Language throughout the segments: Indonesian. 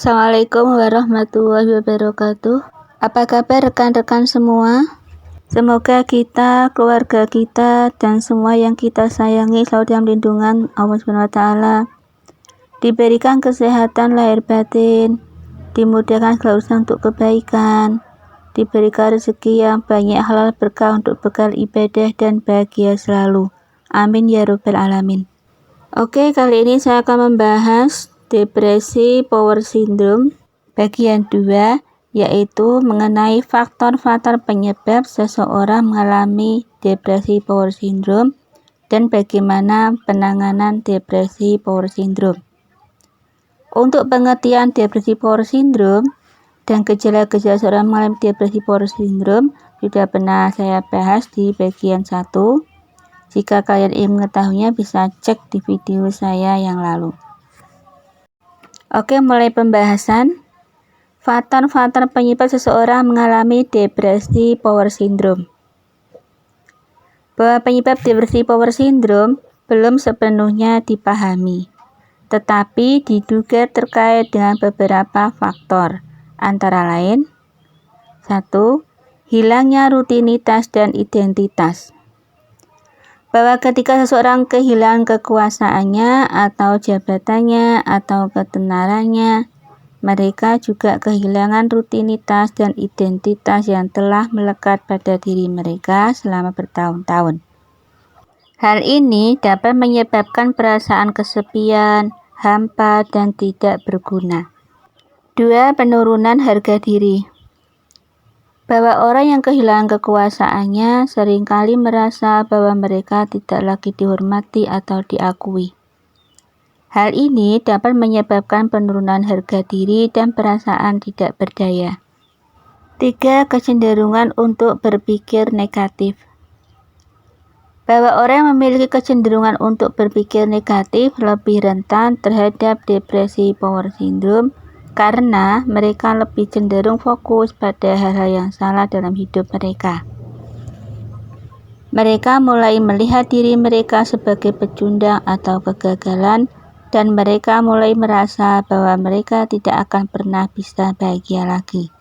Assalamualaikum warahmatullahi wabarakatuh. Apa kabar rekan-rekan semua? Semoga kita, keluarga kita, dan semua yang kita sayangi selalu dalam lindungan Allah SWT, diberikan kesehatan lahir batin, dimudahkan segala urusan untuk kebaikan, diberikan rezeki yang banyak, halal berkah untuk bekal ibadah dan bahagia selalu. Amin ya rabbal alamin. Oke, kali ini saya akan membahas depresi power syndrome bagian 2, yaitu mengenai faktor-faktor penyebab seseorang mengalami depresi power syndrome dan bagaimana penanganan depresi power syndrome. Untuk pengertian depresi power syndrome dan gejala-gejala seorang mengalami depresi power syndrome sudah pernah saya bahas di bagian 1. Jika kalian ingin mengetahuinya bisa cek di video saya yang lalu. Oke, mulai pembahasan. Faktor-faktor penyebab seseorang mengalami depresi power syndrome. Bahwa penyebab depresi power syndrome belum sepenuhnya dipahami, tetapi diduga terkait dengan beberapa faktor, antara lain 1. Hilangnya rutinitas dan identitas. Bahwa ketika seseorang kehilangan kekuasaannya atau jabatannya atau ketenarannya, mereka juga kehilangan rutinitas dan identitas yang telah melekat pada diri mereka selama bertahun-tahun. Hal ini dapat menyebabkan perasaan kesepian, hampa, dan tidak berguna. 2. Penurunan harga diri. Bahwa orang yang kehilangan kekuasaannya seringkali merasa bahwa mereka tidak lagi dihormati atau diakui. Hal ini dapat menyebabkan penurunan harga diri dan perasaan tidak berdaya. 3. Kecenderungan untuk berpikir negatif. Bahwa orang yang memiliki kecenderungan untuk berpikir negatif lebih rentan terhadap depresi power syndrome karena mereka lebih cenderung fokus pada hal-hal yang salah dalam hidup mereka. Mereka mulai melihat diri mereka sebagai pecundang atau kegagalan, dan mereka mulai merasa bahwa mereka tidak akan pernah bisa bahagia lagi.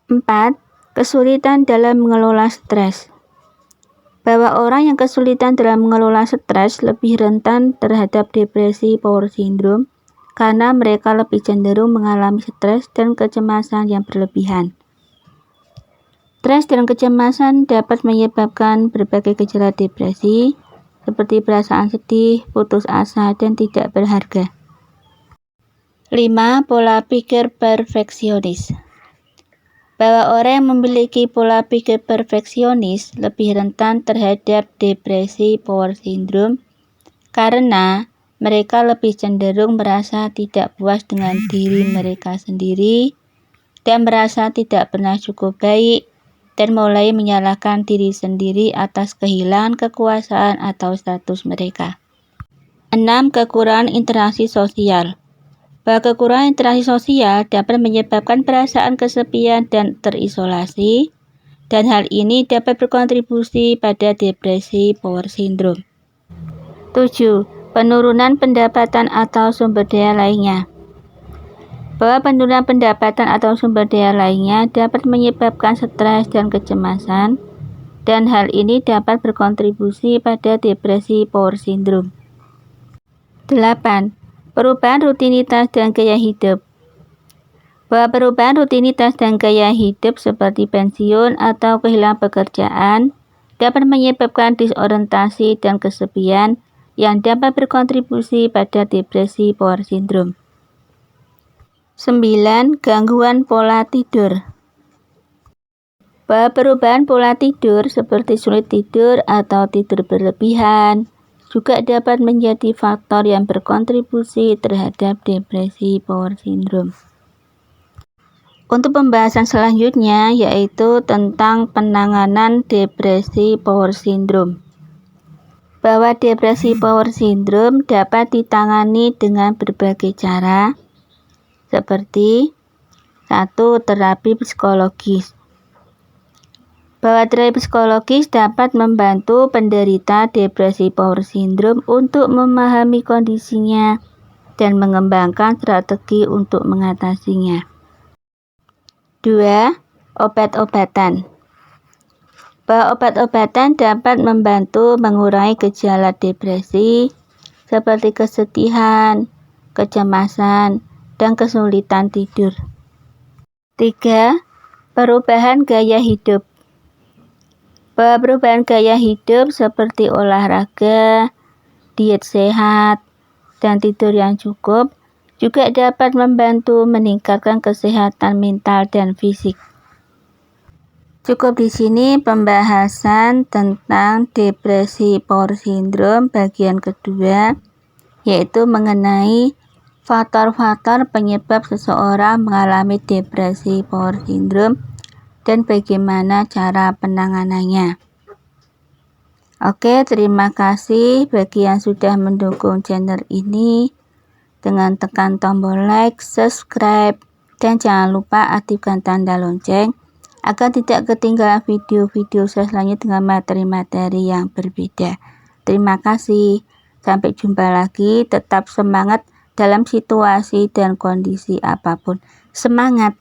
4. Kesulitan dalam mengelola stres. Bahwa orang yang kesulitan dalam mengelola stres lebih rentan terhadap depresi power syndrome karena mereka lebih cenderung mengalami stres dan kecemasan yang berlebihan. Stres dan kecemasan dapat menyebabkan berbagai gejala depresi, seperti perasaan sedih, putus asa, dan tidak berharga. 5. Pola pikir perfeksionis. Bahwa orang yang memiliki pola pikir perfeksionis lebih rentan terhadap depresi power syndrome karena mereka lebih cenderung merasa tidak puas dengan diri mereka sendiri dan merasa tidak pernah cukup baik dan mulai menyalahkan diri sendiri atas kehilangan kekuasaan atau status mereka. 6. Kekurangan interaksi sosial. Bahwa kekurangan interaksi sosial dapat menyebabkan perasaan kesepian dan terisolasi, dan hal ini dapat berkontribusi pada depresi power syndrome. 7. Penurunan pendapatan atau sumber daya lainnya. Bahwa penurunan pendapatan atau sumber daya lainnya dapat menyebabkan stres dan kecemasan, dan hal ini dapat berkontribusi pada depresi power syndrome. 8. Perubahan rutinitas dan gaya hidup. Bahwa perubahan rutinitas dan gaya hidup seperti pensiun atau kehilangan pekerjaan dapat menyebabkan disorientasi dan kesepian yang dapat berkontribusi pada depresi power syndrome. 9. Gangguan pola tidur. Bahwa perubahan pola tidur seperti sulit tidur atau tidur berlebihan juga dapat menjadi faktor yang berkontribusi terhadap depresi power syndrome. Untuk pembahasan selanjutnya yaitu tentang penanganan depresi power syndrome. Bahwa depresi power syndrome dapat ditangani dengan berbagai cara, seperti 1. Terapi psikologis. Bahwa terapi psikologis dapat membantu penderita depresi power syndrome untuk memahami kondisinya dan mengembangkan strategi untuk mengatasinya. 2. Obat-obatan. Bahwa obat-obatan dapat membantu mengurangi gejala depresi seperti kesedihan, kecemasan, dan kesulitan tidur. 3. Perubahan gaya hidup. Bahwa perubahan gaya hidup seperti olahraga, diet sehat, dan tidur yang cukup juga dapat membantu meningkatkan kesehatan mental dan fisik. Cukup di sini pembahasan tentang depresi power syndrome bagian kedua, yaitu mengenai faktor-faktor penyebab seseorang mengalami depresi power syndrome dan bagaimana cara penanganannya. Oke, terima kasih bagi yang sudah mendukung channel ini dengan tekan tombol like, subscribe, dan jangan lupa aktifkan tanda lonceng agar tidak ketinggalan video-video selanjutnya dengan materi-materi yang berbeda. Terima kasih. Sampai jumpa lagi. Tetap semangat dalam situasi dan kondisi apapun. Semangat!